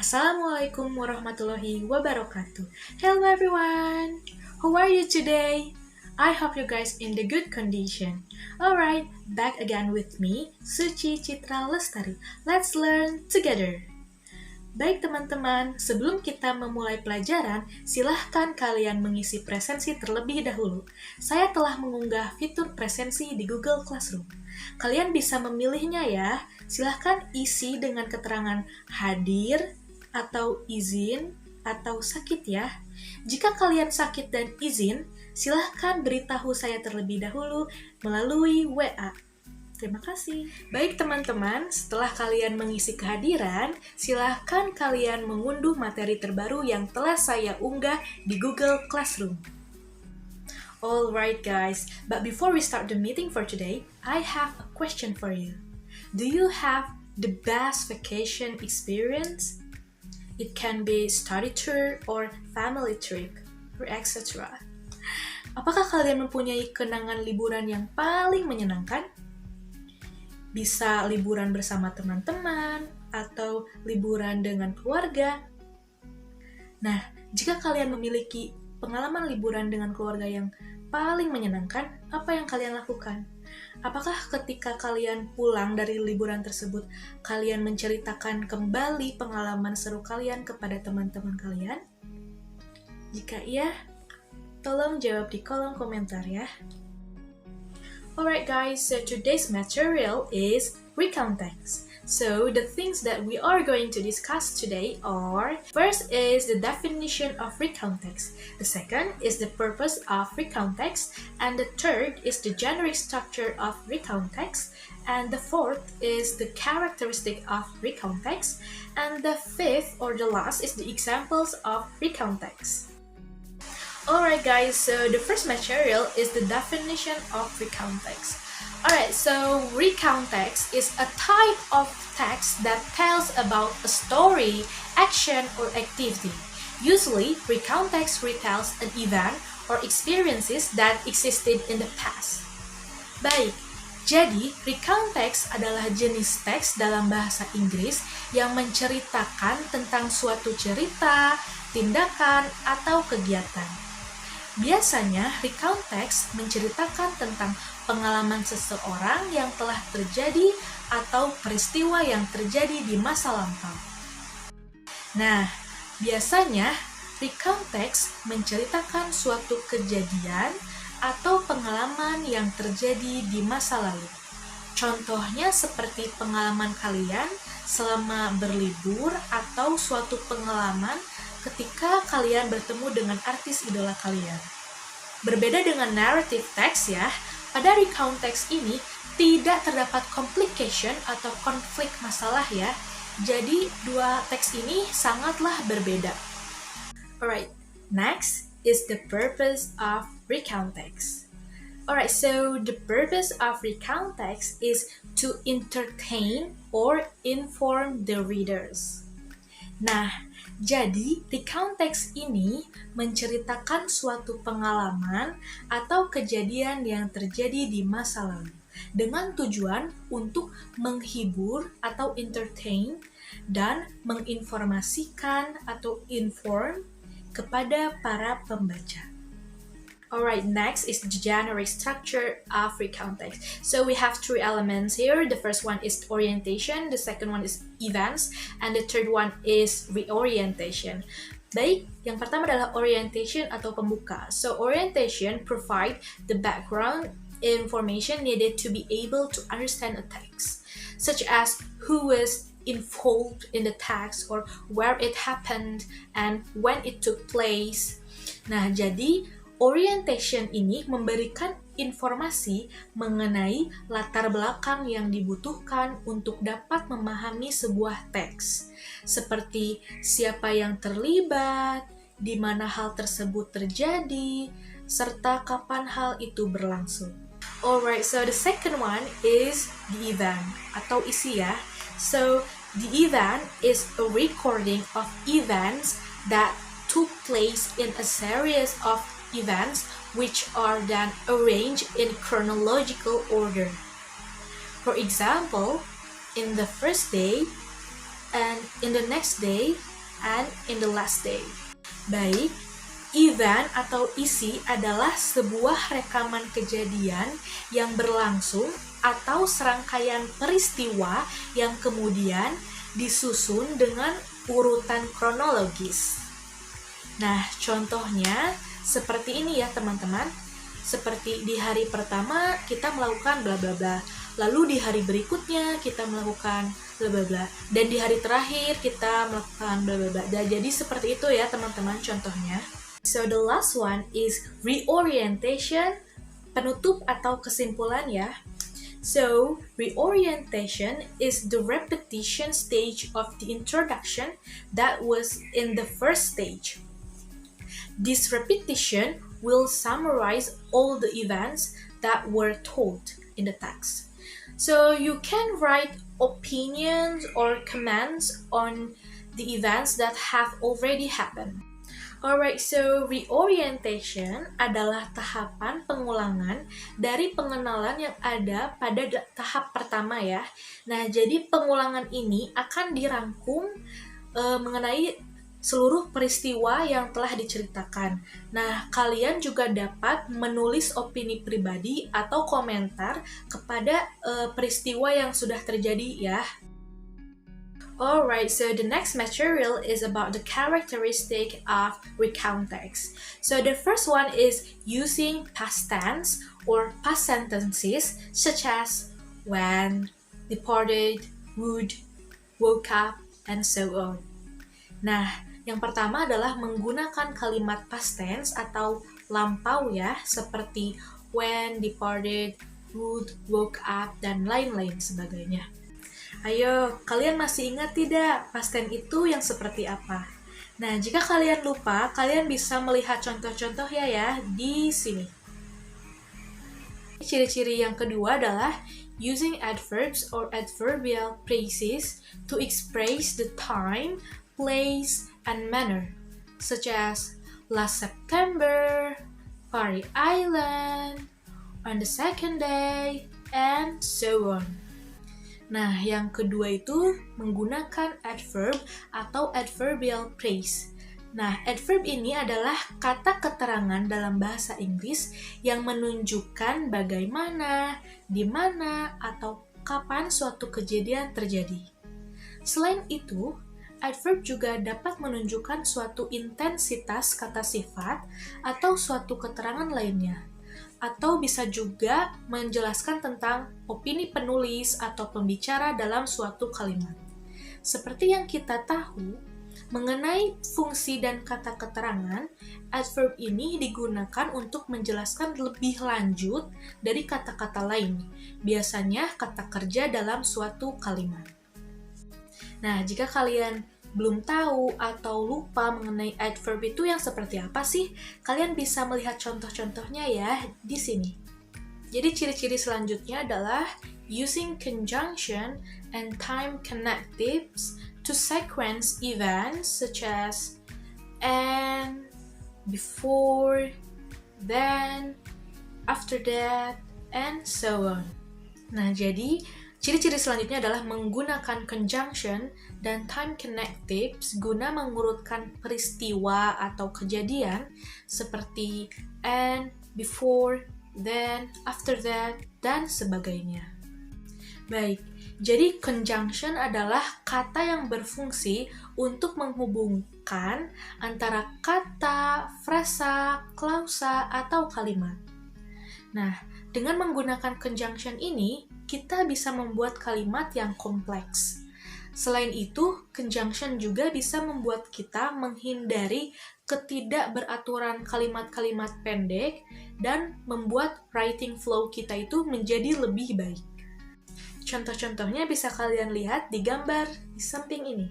Assalamualaikum warahmatullahi wabarakatuh. Hello everyone! How are you today? I hope you guys in the good condition. Alright, back again with me, Suci, Citra, Lestari. Let's learn together. Baik teman-teman, sebelum kita memulai pelajaran, silahkan kalian mengisi presensi terlebih dahulu. Saya telah mengunggah fitur presensi di Google Classroom. Kalian bisa memilihnya ya. Silahkan isi dengan keterangan hadir, atau izin, atau sakit ya. Jika kalian sakit dan izin, silahkan beritahu saya terlebih dahulu melalui WA. Terima kasih. Baik teman-teman, setelah kalian mengisi kehadiran, silahkan kalian mengunduh materi terbaru yang telah saya unggah di Google Classroom. Alright guys, but before we start the meeting for today, I have a question for you. Do you have the best vacation experience? It can be study tour or family trip, or etc. Apakah kalian mempunyai kenangan liburan yang paling menyenangkan? Bisa liburan bersama teman-teman, atau liburan dengan keluarga. Nah, jika kalian memiliki pengalaman liburan dengan keluarga yang paling menyenangkan, apa yang kalian lakukan? Apakah ketika kalian pulang dari liburan tersebut, kalian menceritakan kembali pengalaman seru kalian kepada teman-teman kalian? Jika iya, tolong jawab di kolom komentar ya. Alright guys, so today's material is Recount Text. So the things that we are going to discuss today are, first is the definition of recount text, the second is the purpose of recount text, and the third is the generic structure of recount text, and the fourth is the characteristic of recount text, and the fifth or the last is the examples of recount text. Alright guys, so the first material is the definition of recount text. Alright, so recount text is a type of text that tells about a story, action, or activity. Usually, recount text retells an event or experiences that existed in the past. Baik, jadi recount text adalah jenis teks dalam bahasa Inggris yang menceritakan tentang suatu cerita, tindakan, atau kegiatan. Biasanya, recount text menceritakan tentang pengalaman seseorang yang telah terjadi atau peristiwa yang terjadi di masa lampau. Nah, biasanya recount text menceritakan suatu kejadian atau pengalaman yang terjadi di masa lalu. Contohnya seperti pengalaman kalian selama berlibur atau suatu pengalaman ketika kalian bertemu dengan artis idola kalian. Berbeda dengan narrative text ya, pada recount text ini tidak terdapat complication atau konflik masalah ya. Jadi dua teks ini sangatlah berbeda. Alright, next is the purpose of recount text. Alright, so the purpose of recount text is to entertain or inform the readers. Nah, jadi recount text ini menceritakan suatu pengalaman atau kejadian yang terjadi di masa lalu dengan tujuan untuk menghibur atau entertain dan menginformasikan atau inform kepada para pembaca. Alright, next is the generic structure of recount text. So we have three elements here. The first one is orientation, the second one is events, and the third one is reorientation. Baik, yang pertama adalah orientation atau pembuka. So orientation provide the background information needed to be able to understand a text, such as who is involved in the text or where it happened and when it took place. Nah, jadi orientation ini memberikan informasi mengenai latar belakang yang dibutuhkan untuk dapat memahami sebuah teks, seperti siapa yang terlibat, di mana hal tersebut terjadi, serta kapan hal itu berlangsung. Alright, so the second one is the event atau isi ya. So the event is a recording of events that took place in a series of events which are then arranged in chronological order. For example, in the first day and in the next day and in the last day. Baik, event atau isi adalah sebuah rekaman kejadian yang berlangsung atau serangkaian peristiwa yang kemudian disusun dengan urutan kronologis. Nah, contohnya seperti ini ya teman-teman. Seperti di hari pertama kita melakukan bla bla bla. Lalu di hari berikutnya kita melakukan bla bla bla. Dan di hari terakhir kita melakukan bla bla bla. Jadi seperti itu ya teman-teman contohnya. So the last one is reorientation, penutup atau kesimpulan ya. So, reorientation is the repetition stage of the introduction that was in the first stage. This repetition will summarize all the events that were told in the text. So, you can write opinions or comments on the events that have already happened. Alright, so reorientation adalah tahapan pengulangan dari pengenalan yang ada pada tahap pertama ya. Nah, jadi pengulangan ini akan dirangkum mengenai seluruh peristiwa yang telah diceritakan. Nah, kalian juga dapat menulis opini pribadi atau komentar kepada peristiwa yang sudah terjadi ya. Alright, so the next material is about the characteristic of recount text. So the first one is using past tense or past sentences such as when, departed, would, woke up, and so on. Nah, yang pertama adalah menggunakan kalimat past tense atau lampau ya, seperti when, departed, would, woke up, dan lain-lain sebagainya. Ayo, kalian masih ingat tidak past tense itu yang seperti apa? Nah, jika kalian lupa, kalian bisa melihat contoh-contoh ya di sini. Ciri-ciri yang kedua adalah using adverbs or adverbial phrases to express the time, place, and manner, such as last September, Party Island, on the second day, and so on. Nah, yang kedua itu menggunakan adverb atau adverbial phrase. Nah, adverb ini adalah kata keterangan dalam bahasa Inggris yang menunjukkan bagaimana, di mana, atau kapan suatu kejadian terjadi. Selain itu, adverb juga dapat menunjukkan suatu intensitas kata sifat atau suatu keterangan lainnya. Atau bisa juga menjelaskan tentang opini penulis atau pembicara dalam suatu kalimat. Seperti yang kita tahu, mengenai fungsi dan kata keterangan, adverb ini digunakan untuk menjelaskan lebih lanjut dari kata-kata lain, biasanya kata kerja dalam suatu kalimat. Nah, jika kalian belum tahu atau lupa mengenai adverb itu yang seperti apa sih? Kalian bisa melihat contoh-contohnya ya di sini. Jadi ciri-ciri selanjutnya adalah using conjunction and time connectives to sequence events such as and, before, then, after that, and so on. Nah, jadi ciri-ciri selanjutnya adalah menggunakan conjunction dan time connectives guna mengurutkan peristiwa atau kejadian seperti and, before, then, after that, dan sebagainya. Baik, jadi conjunction adalah kata yang berfungsi untuk menghubungkan antara kata, frasa, klausa, atau kalimat. Nah, dengan menggunakan conjunction ini, kita bisa membuat kalimat yang kompleks. Selain itu, conjunction juga bisa membuat kita menghindari ketidakberaturan kalimat-kalimat pendek dan membuat writing flow kita itu menjadi lebih baik. Contoh-contohnya bisa kalian lihat di gambar di samping ini.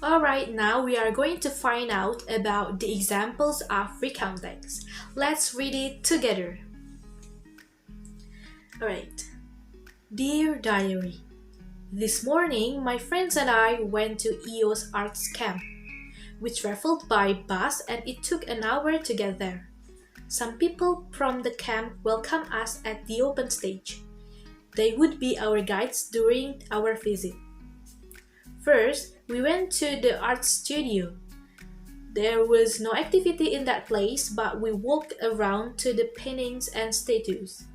Alright, now we are going to find out about the examples of recount text. Let's read it together. Alright. Dear Diary, this morning my friends and I went to EO's arts camp. We traveled by bus and it took an hour to get there. Some people from the camp welcomed us at the open stage. They would be our guides during our visit. First, we went to the art studio. There was no activity in that place, but we walked around to the paintings and statues.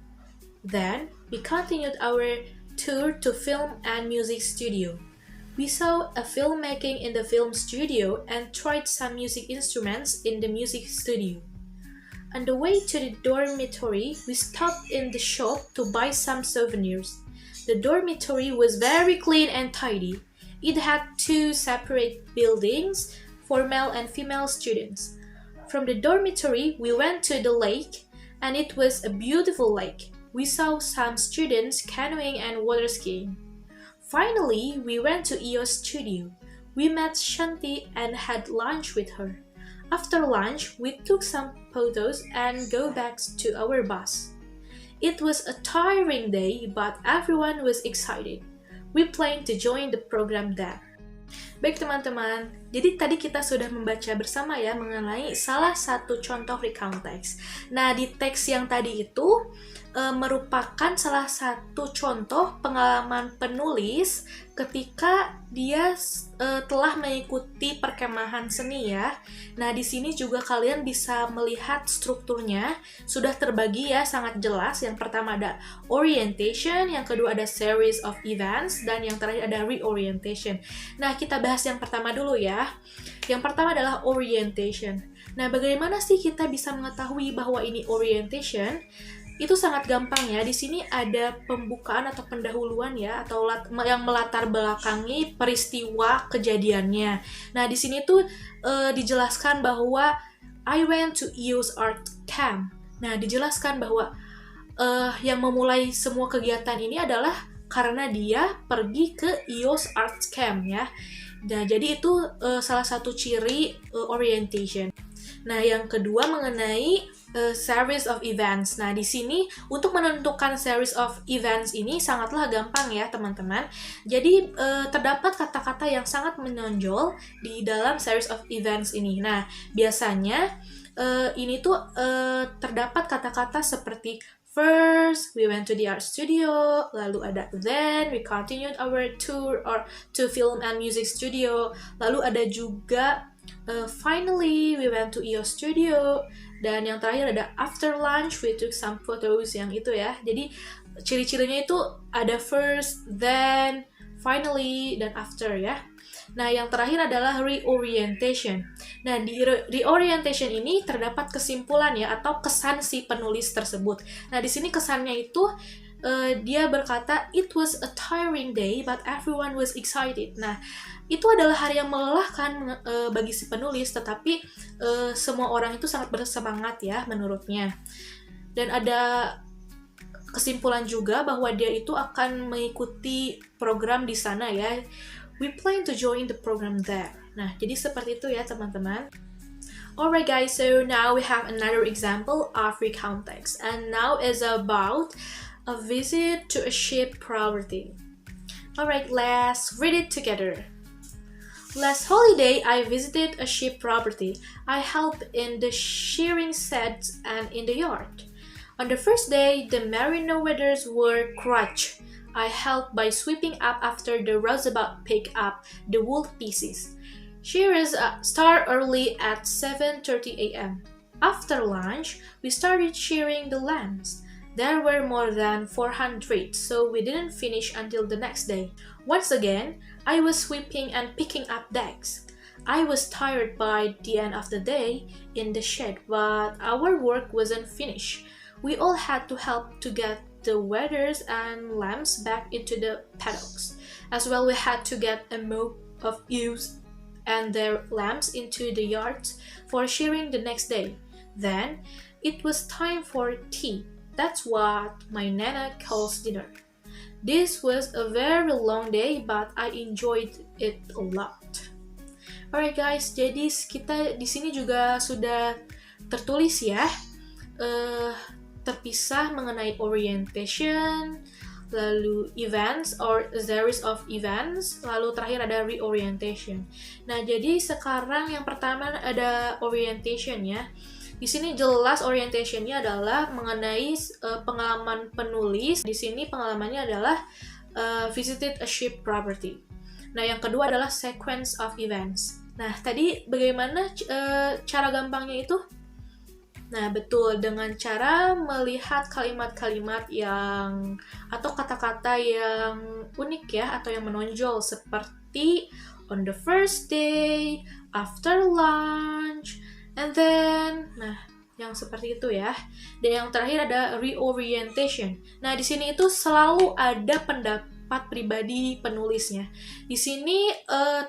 Then, we continued our tour to film and music studio. We saw a filmmaking in the film studio and tried some music instruments in the music studio. On the way to the dormitory, we stopped in the shop to buy some souvenirs. The dormitory was very clean and tidy. It had two separate buildings for male and female students. From the dormitory, we went to the lake, and it was a beautiful lake. We saw some students canoeing and water skiing. Finally, we went to Io's studio. We met Shanti and had lunch with her. After lunch, we took some photos and go back to our bus. It was a tiring day, but everyone was excited. We planned to join the program there. Baik teman-teman, jadi tadi kita sudah membaca bersama ya mengenai salah satu contoh recount text. Nah, di teks yang tadi itu merupakan salah satu contoh pengalaman penulis ketika dia telah mengikuti perkemahan seni ya. Nah, di sini juga kalian bisa melihat strukturnya sudah terbagi ya sangat jelas. Yang pertama ada orientation, yang kedua ada series of events, dan yang terakhir ada reorientation. Nah, kita bahas yang pertama dulu ya. Yang pertama adalah orientation. Nah, bagaimana sih kita bisa mengetahui bahwa ini orientation? Itu sangat gampang ya. Di sini ada pembukaan atau pendahuluan ya, atau yang melatar belakangi peristiwa kejadiannya. Nah, di sini tuh dijelaskan bahwa I went to Io's art camp. Nah, dijelaskan bahwa yang memulai semua kegiatan ini adalah karena dia pergi ke Io's art camp ya. Nah, jadi itu salah satu ciri orientation. Nah, yang kedua mengenai series of events. Nah, di sini untuk menentukan series of events ini sangatlah gampang ya, teman-teman. Jadi, terdapat kata-kata yang sangat menonjol di dalam series of events ini. Nah, biasanya ini tuh terdapat kata-kata seperti first, we went to the art studio, lalu ada then, we continued our tour or to film and music studio, lalu ada juga finally, we went to Io studio, dan yang terakhir ada after lunch, we took some photos, yang itu ya. Jadi, ciri-cirinya itu ada first, then, finally, dan after ya. Nah, yang terakhir adalah reorientation. Nah, di reorientation ini terdapat kesimpulan ya, atau kesan si penulis tersebut. Nah, di sini kesannya itu dia berkata, it was a tiring day, but everyone was excited. Nah, itu adalah hari yang melelahkan bagi si penulis, tetapi semua orang itu sangat bersemangat ya, menurutnya. Dan ada kesimpulan juga bahwa dia itu akan mengikuti program di sana ya. We plan to join the program there. Nah, jadi seperti itu ya teman-teman. Alright guys, so now we have another example of recount text. And now is about a visit to a ship property. Alright, let's read it together. Last holiday, I visited a ship property. I helped in the shearing sets and in the yard. On the first day, the merino weathers were crushed. I helped by sweeping up after the rouseabout picked up the wool pieces. Shearers start early at 7:30 a.m. After lunch, we started shearing the lambs. There were more than 400, so we didn't finish until the next day. Once again, I was sweeping and picking up decks. I was tired by the end of the day in the shed, but our work wasn't finished. We all had to help to get the wethers and lambs back into the paddocks. As well, we had to get a mob of ewes and their lambs into the yards for shearing the next day. Then, it was time for tea. That's what my nana calls dinner. This was a very long day, but I enjoyed it a lot. Alright guys, jadi kita di sini juga sudah tertulis ya, terpisah mengenai orientation, lalu events or a series of events, lalu terakhir ada reorientation. Nah, jadi sekarang yang pertama ada orientation ya. Di sini jelas orientationnya adalah mengenai pengalaman penulis. Di sini pengalamannya adalah visited a ship property. Nah, yang kedua adalah sequence of events. Nah, tadi bagaimana cara gampangnya itu? Nah, betul, dengan cara melihat kalimat-kalimat yang atau kata-kata yang unik ya, atau yang menonjol seperti on the first day, after lunch, and then, nah, yang seperti itu ya. Dan yang terakhir ada reorientation. Nah, di sini itu selalu ada pendapat pribadi penulisnya. Di sini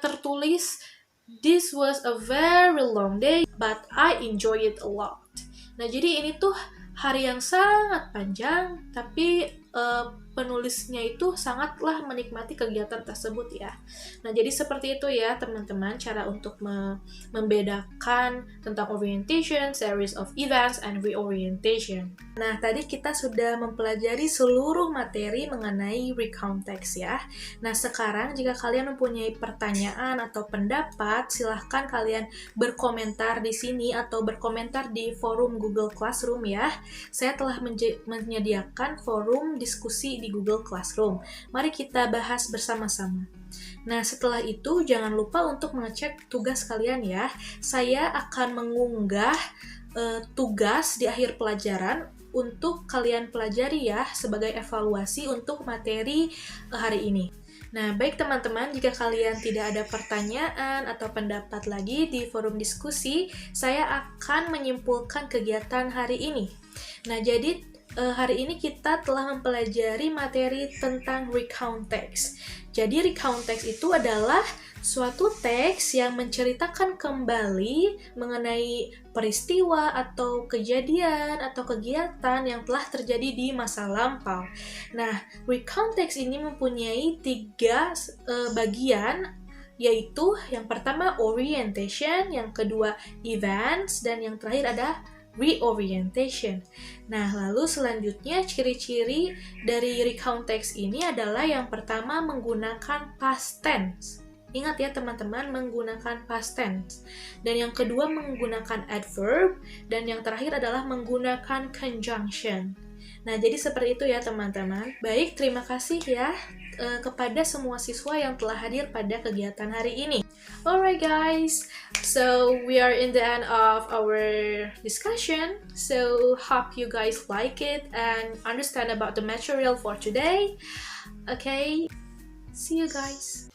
tertulis, "This was a very long day, but I enjoy it a lot." Nah, jadi ini tuh hari yang sangat panjang, tapi penulisnya itu sangatlah menikmati kegiatan tersebut ya. Nah, jadi seperti itu ya teman-teman, cara untuk membedakan tentang orientation, series of events, and reorientation. Nah, tadi kita sudah mempelajari seluruh materi mengenai recount text ya. Nah, sekarang jika kalian mempunyai pertanyaan atau pendapat, silahkan kalian berkomentar di sini atau berkomentar di forum Google Classroom ya. Saya telah menyediakan forum diskusi di Google Classroom. Mari kita bahas bersama-sama. Nah, setelah itu jangan lupa untuk mengecek tugas kalian ya. Saya akan mengunggah tugas di akhir pelajaran untuk kalian pelajari ya, sebagai evaluasi untuk materi hari ini. Nah, baik teman-teman, jika kalian tidak ada pertanyaan atau pendapat lagi di forum diskusi, saya akan menyimpulkan kegiatan hari ini. Nah, jadi hari ini kita telah mempelajari materi tentang recount text. Jadi recount text itu adalah suatu teks yang menceritakan kembali mengenai peristiwa atau kejadian atau kegiatan yang telah terjadi di masa lampau. Nah, recount text ini mempunyai 3 bagian, yaitu yang pertama orientation, yang kedua events, dan yang terakhir ada reorientation. Nah, lalu selanjutnya ciri-ciri dari recount text ini adalah yang pertama menggunakan past tense. Ingat ya teman-teman, menggunakan past tense. Dan yang kedua menggunakan adverb, dan yang terakhir adalah menggunakan conjunction. Nah, jadi seperti itu ya teman-teman. Baik, terima kasih ya kepada semua siswa yang telah hadir pada kegiatan hari ini. Alright guys, so we are in the end of our discussion. So hope you guys like it and understand about the material for today. Okay, see you guys.